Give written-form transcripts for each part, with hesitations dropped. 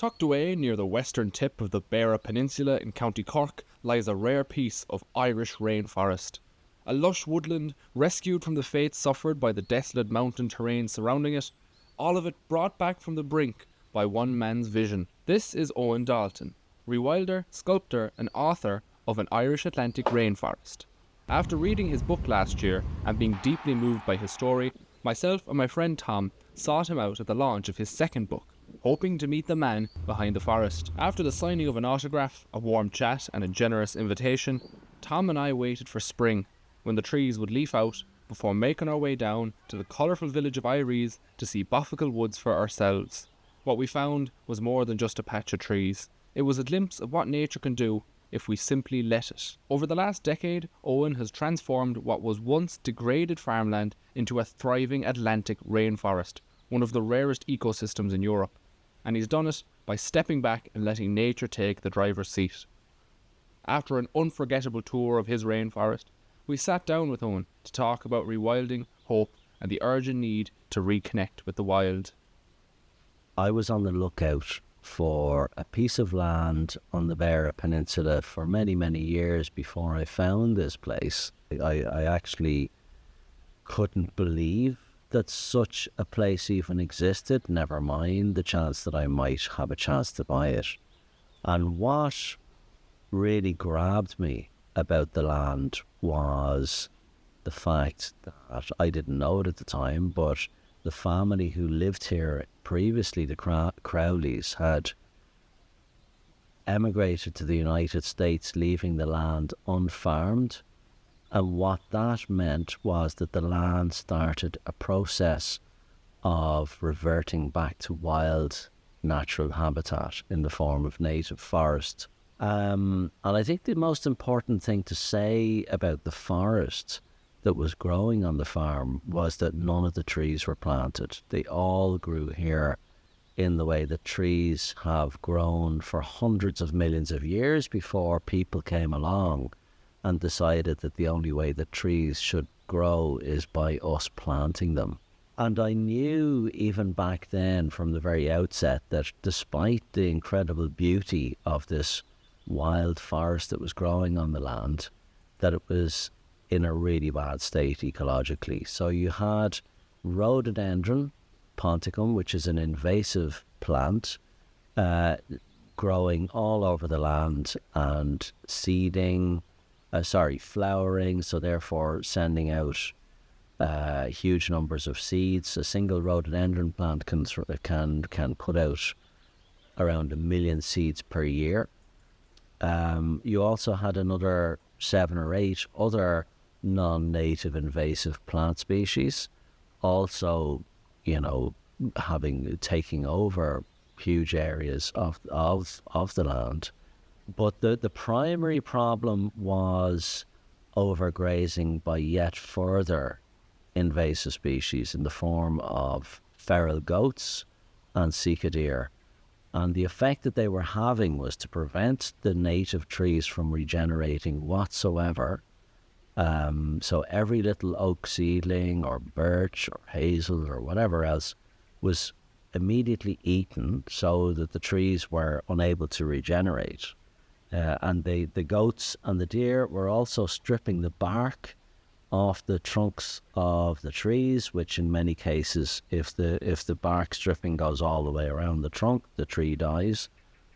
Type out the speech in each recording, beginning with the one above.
Tucked away near the western tip of the Beara Peninsula in County Cork lies a rare piece of Irish rainforest. A lush woodland rescued from the fate suffered by the desolate mountain terrain surrounding it, all of it brought back from the brink by one man's vision. This is Eoghan Daltun, rewilder, sculptor and author of An Irish Atlantic Rainforest. After reading his book last year and being deeply moved by his story, myself and my friend Tom sought him out at the launch of his second book, hoping to meet the man behind the forest. After the signing of an autograph, a warm chat and a generous invitation, Tom and I waited for spring, when the trees would leaf out, before making our way down to the colourful village of Iries to see Buffacle woods for ourselves. What we found was more than just a patch of trees. It was a glimpse of what nature can do if we simply let it. Over the last decade, Eoghan has transformed what was once degraded farmland into a thriving Atlantic rainforest, one of the rarest ecosystems in Europe. And he's done it by stepping back and letting nature take the driver's seat. After an unforgettable tour of his rainforest, we sat down with Eoghan to talk about rewilding, hope, and the urgent need to reconnect with the wild. I was on the lookout for a piece of land on the Beara Peninsula for many, many years before I found this place. I actually couldn't believe that such a place even existed, never mind the chance that I might have a chance to buy it. And what really grabbed me about the land was the fact that I didn't know it at the time, but the family who lived here previously, the Crowleys, had emigrated to the United States, leaving the land unfarmed. And what that meant was that the land started a process of reverting back to wild natural habitat in the form of native forest. And I think the most important thing to say about the forest that was growing on the farm was that none of the trees were planted. They all grew here in the way that trees have grown for hundreds of millions of years before people came along and decided that the only way that trees should grow is by us planting them. And I knew even back then from the very outset that despite the incredible beauty of this wild forest that was growing on the land, that it was in a really bad state ecologically. So you had rhododendron ponticum, which is an invasive plant, growing all over the land and flowering, so therefore sending out huge numbers of seeds. A single rhododendron plant can put out around 1 million seeds per year. You also had another 7 or 8 other non-native invasive plant species, also, taking over huge areas of the land. But the primary problem was overgrazing by yet further invasive species in the form of feral goats and sika deer. And the effect that they were having was to prevent the native trees from regenerating whatsoever. So every little oak seedling or birch or hazel or whatever else was immediately eaten so that the trees were unable to regenerate. And the goats and the deer were also stripping the bark off the trunks of the trees, which in many cases, if the bark stripping goes all the way around the trunk, the tree dies.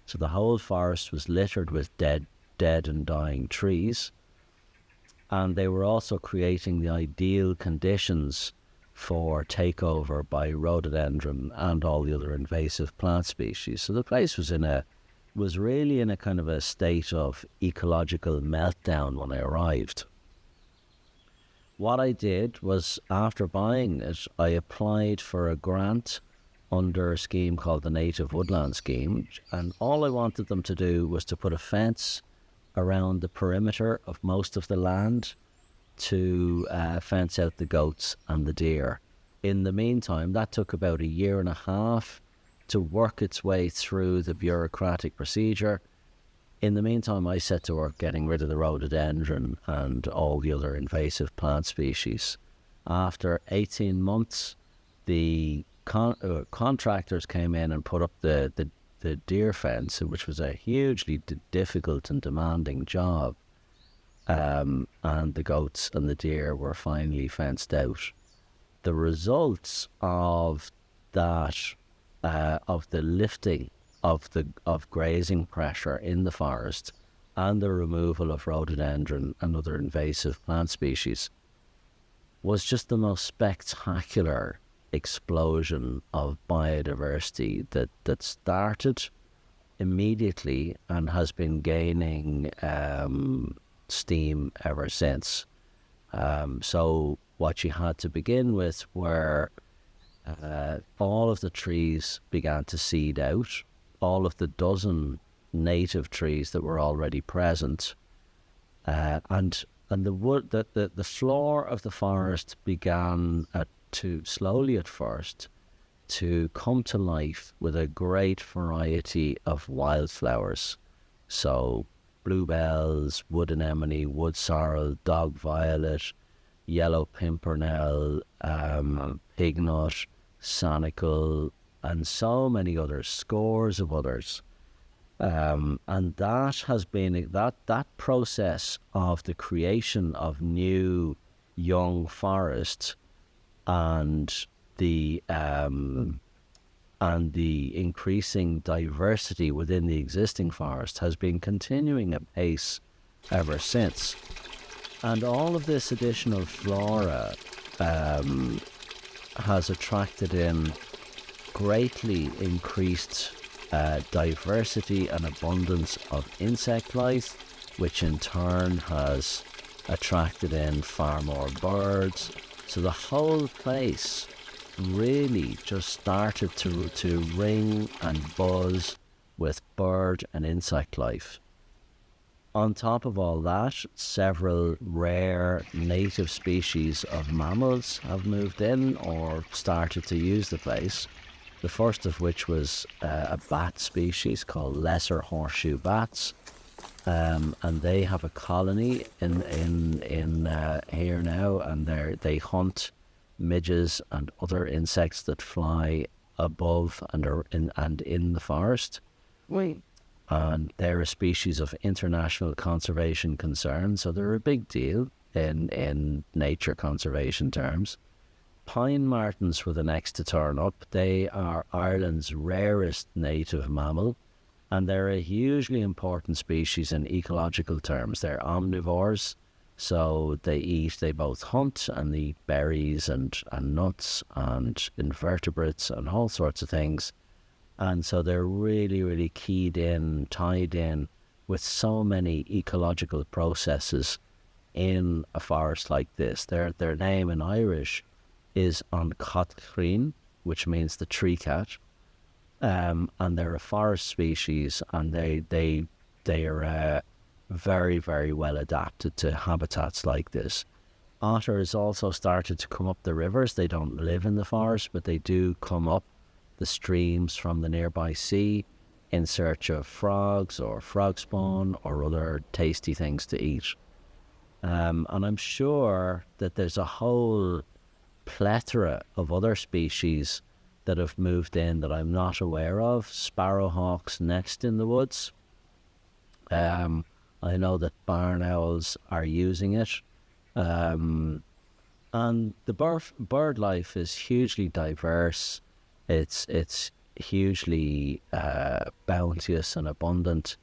So the whole forest was littered with dead and dying trees. And they were also creating the ideal conditions for takeover by rhododendron and all the other invasive plant species. So the place was really in a kind of a state of ecological meltdown when I arrived. What I did was, after buying it, I applied for a grant under a scheme called the Native Woodland Scheme, and all I wanted them to do was to put a fence around the perimeter of most of the land to fence out the goats and the deer. In the meantime, that took about 1.5 years to work its way through the bureaucratic procedure. In the meantime, I set to work getting rid of the rhododendron and all the other invasive plant species. After 18 months, the contractors came in and put up the the deer fence, which was a hugely difficult and demanding job, and the goats and the deer were finally fenced out. The results of that, of the lifting of grazing pressure in the forest and the removal of rhododendron and other invasive plant species, was just the most spectacular explosion of biodiversity that started immediately and has been gaining steam ever since. So what you had to begin with were all of the trees began to seed out, all of the dozen native trees that were already present, and the floor of the forest began to slowly at first to come to life with a great variety of wildflowers. So bluebells, wood anemone, wood sorrel, dog violet, yellow pimpernel, pignut, sanicle, and so many others, scores of others. And that has been that process of the creation of new young forests and the increasing diversity within the existing forest has been continuing at pace ever since. And all of this additional flora has attracted in greatly increased diversity and abundance of insect life, which in turn has attracted in far more birds. So the whole place really just started to ring and buzz with bird and insect life. On top of all that, several rare native species of mammals have moved in or started to use the place. The first of which was a bat species called lesser horseshoe bats, and they have a colony in here now, and they hunt midges and other insects that fly above and in the forest. Wait. And they're a species of international conservation concern, so they're a big deal in nature conservation terms. Pine martens were the next to turn up. They are Ireland's rarest native mammal, and they're a hugely important species in ecological terms. They're omnivores, so they both hunt and eat berries and nuts and invertebrates and all sorts of things. And so they're really, really tied in with so many ecological processes in a forest like this. Their name in Irish is An Irish, which means the tree cat, and they're a forest species, and they are very, very well adapted to habitats like this. Otters also started to come up the rivers. They don't live in the forest, but they do come up the streams from the nearby sea in search of frogs or frog spawn or other tasty things to eat. And I'm sure that there's a whole plethora of other species that have moved in that I'm not aware of. Sparrowhawks nest in the woods. I know that barn owls are using it. And the bird life is hugely diverse. It's hugely bounteous and abundant.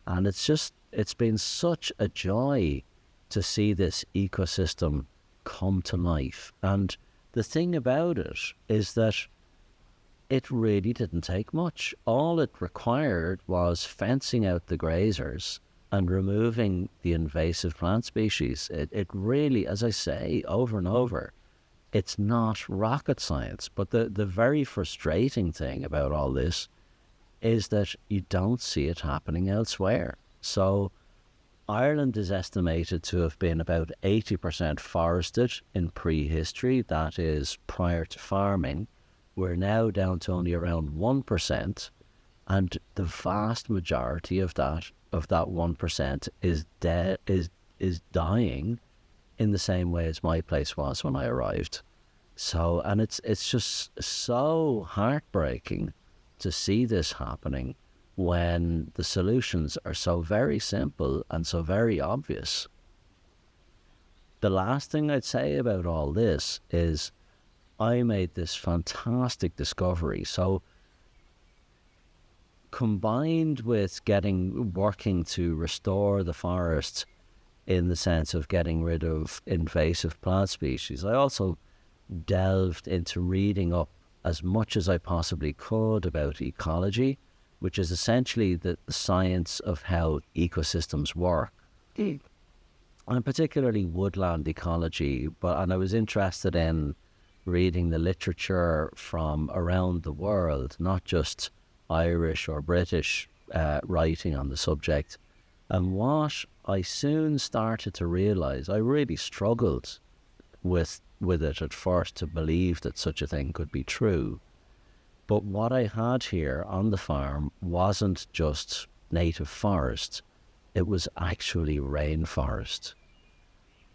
And it's been such a joy to see this ecosystem come to life. And the thing about it is that it really didn't take much. All it required was fencing out the grazers and removing the invasive plant species. It really, as I say over and over, it's not rocket science. But the very frustrating thing about all this is that you don't see it happening elsewhere. So Ireland is estimated to have been about 80% forested in prehistory, that is prior to farming. We're now down to only around 1%, and the vast majority of that 1% is dead, is dying in the same way as my place was when I arrived. So, and it's just so heartbreaking to see this happening when the solutions are so very simple and so very obvious. The last thing I'd say about all this is I made this fantastic discovery. So combined with working to restore the forest in the sense of getting rid of invasive plant species, I also delved into reading up as much as I possibly could about ecology, which is essentially the science of how ecosystems work. And particularly woodland ecology, and I was interested in reading the literature from around the world, not just Irish or British writing on the subject. And what I soon started to realise, I really struggled with it at first to believe that such a thing could be true. But what I had here on the farm wasn't just native forest, it was actually rainforest.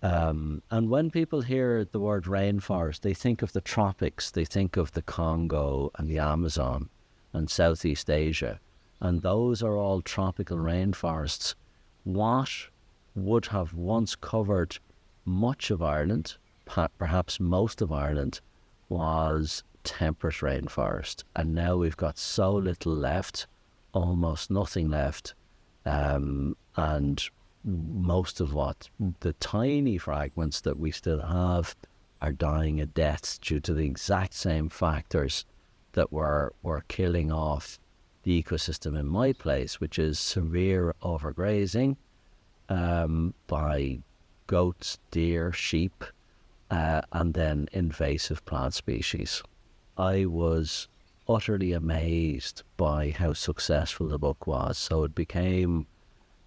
And when people hear the word rainforest, they think of the tropics, they think of the Congo and the Amazon and Southeast Asia, and those are all tropical rainforests. What would have once covered much of Ireland, perhaps most of Ireland, was temperate rainforest, and now we've got so little left, almost nothing left, and most of what the tiny fragments that we still have are dying a death due to the exact same factors that were killing off the ecosystem in my place, which is severe overgrazing by goats, deer, sheep, and then invasive plant species. I was utterly amazed by how successful the book was. So it became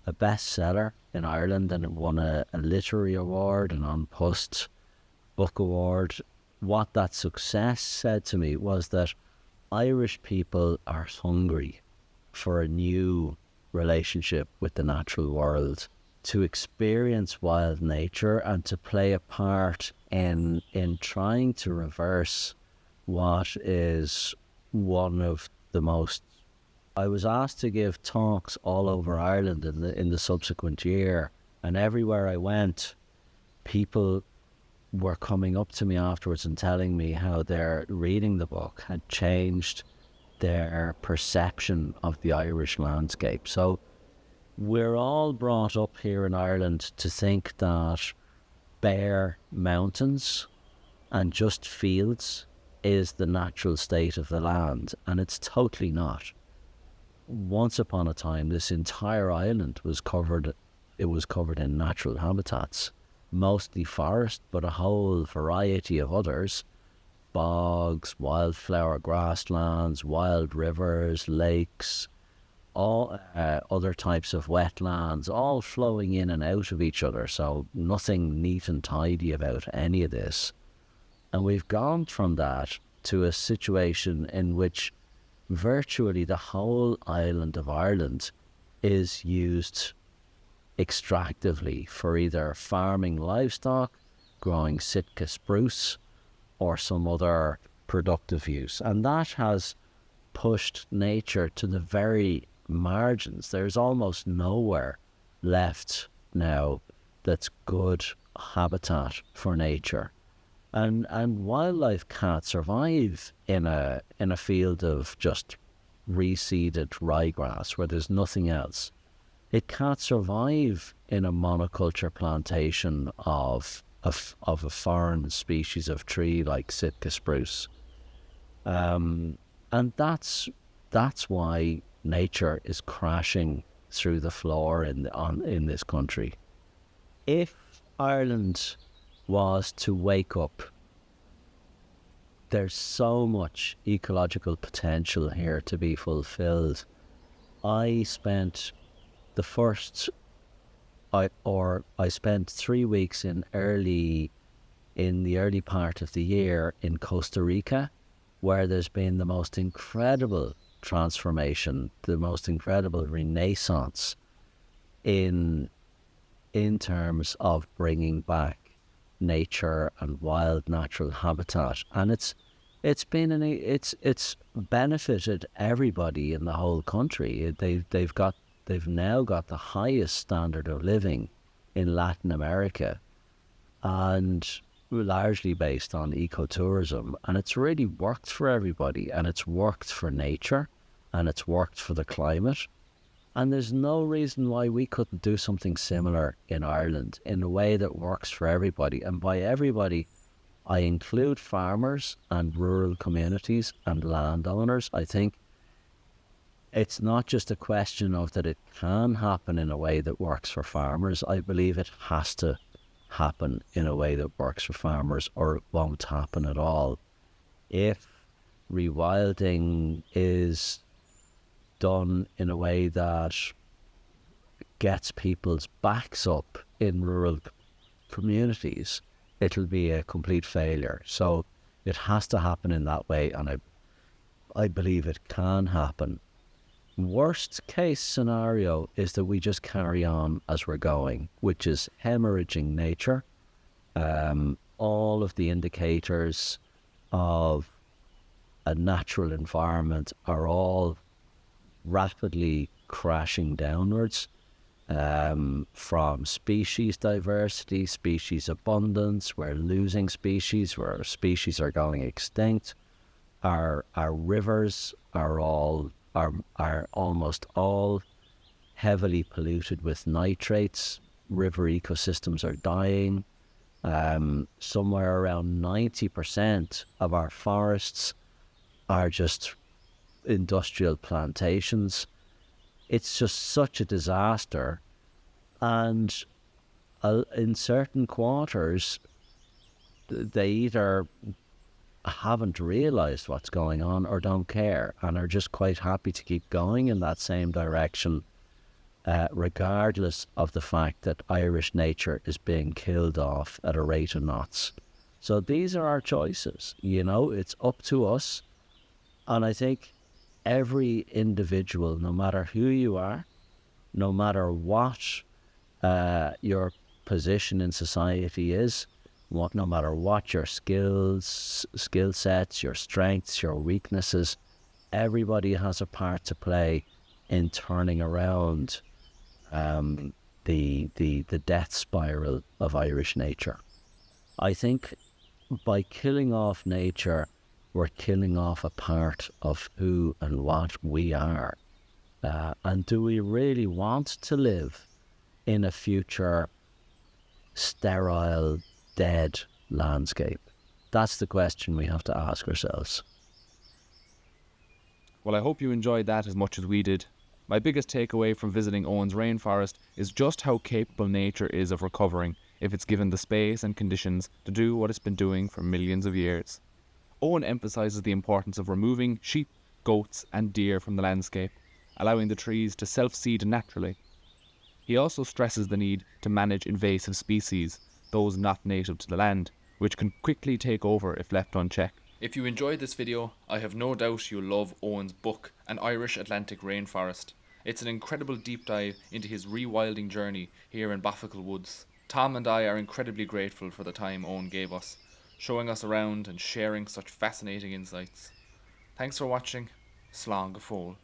a bestseller in Ireland, and it won a literary award, an An Post book award. What that success said to me was that Irish people are hungry for a new relationship with the natural world, to experience wild nature and to play a part in trying to reverse what is one of the most... I was asked to give talks all over Ireland in the subsequent year, and everywhere I went, people were coming up to me afterwards and telling me how their reading the book had changed their perception of the Irish landscape. So we're all brought up here in Ireland to think that bare mountains and just fields is the natural state of the land, and it's totally not. Once upon a time, this entire island was covered in natural habitats, mostly forest, but a whole variety of others: bogs, wildflower grasslands, wild rivers, lakes, all other types of wetlands, all flowing in and out of each other, so nothing neat and tidy about any of this. And we've gone from that to a situation in which virtually the whole island of Ireland is used extractively for either farming livestock, growing Sitka spruce, or some other productive use. And that has pushed nature to the very margins. There's almost nowhere left now that's good habitat for nature. And wildlife can't survive in a field of just reseeded ryegrass where there's nothing else. It can't survive in a monoculture plantation of a foreign species of tree like Sitka spruce. And that's why nature is crashing through the floor in this country. If Ireland was to wake up, there's so much ecological potential here to be fulfilled. I spent 3 weeks in the early part of the year in Costa Rica, where there's been the most incredible transformation, the most incredible renaissance in terms of bringing back nature and wild natural habitat. And it's It's benefited everybody in the whole country. They've now got the highest standard of living in Latin America, and largely based on ecotourism, and it's really worked for everybody, and it's worked for nature, and it's worked for the climate, and there's no reason why we couldn't do something similar in Ireland in a way that works for everybody. And by everybody, I include farmers and rural communities and landowners. I think it's not just a question of that it can happen in a way that works for farmers. I believe it has to happen in a way that works for farmers, or it won't happen at all. If rewilding is done in a way that gets people's backs up in rural communities, it'll be a complete failure. So it has to happen in that way, and I believe it can happen. Worst case scenario is that we just carry on as we're going, which is hemorrhaging nature. All of the indicators of a natural environment are all rapidly crashing downwards, from species diversity, species abundance. We're losing species, where our species are going extinct. Our rivers are almost all heavily polluted with nitrates. River ecosystems are dying. Somewhere around 90% of our forests are just industrial plantations. It's just such a disaster. And in certain quarters, they either haven't realised what's going on or don't care, and are just quite happy to keep going in that same direction, regardless of the fact that Irish nature is being killed off at a rate of knots. So these are our choices, it's up to us. And I think every individual, no matter who you are, no matter what your position in society is, no matter what your skill sets, your strengths, your weaknesses, everybody has a part to play in turning around the death spiral of Irish nature. I think by killing off nature, we're killing off a part of who and what we are. And do we really want to live in a future sterile, dead landscape? That's the question we have to ask ourselves. Well, I hope you enjoyed that as much as we did. My biggest takeaway from visiting Eoghan's rainforest is just how capable nature is of recovering if it's given the space and conditions to do what it's been doing for millions of years. Eoghan emphasises the importance of removing sheep, goats and deer from the landscape, allowing the trees to self-seed naturally. He also stresses the need to manage invasive species, those not native to the land, which can quickly take over if left unchecked. If you enjoyed this video, I have no doubt you'll love Eoghan's book, An Irish Atlantic Rainforest. It's an incredible deep dive into his rewilding journey here in Buffacle Woods. Tom and I are incredibly grateful for the time Eoghan gave us, showing us around and sharing such fascinating insights. Thanks for watching. Slán go fóill.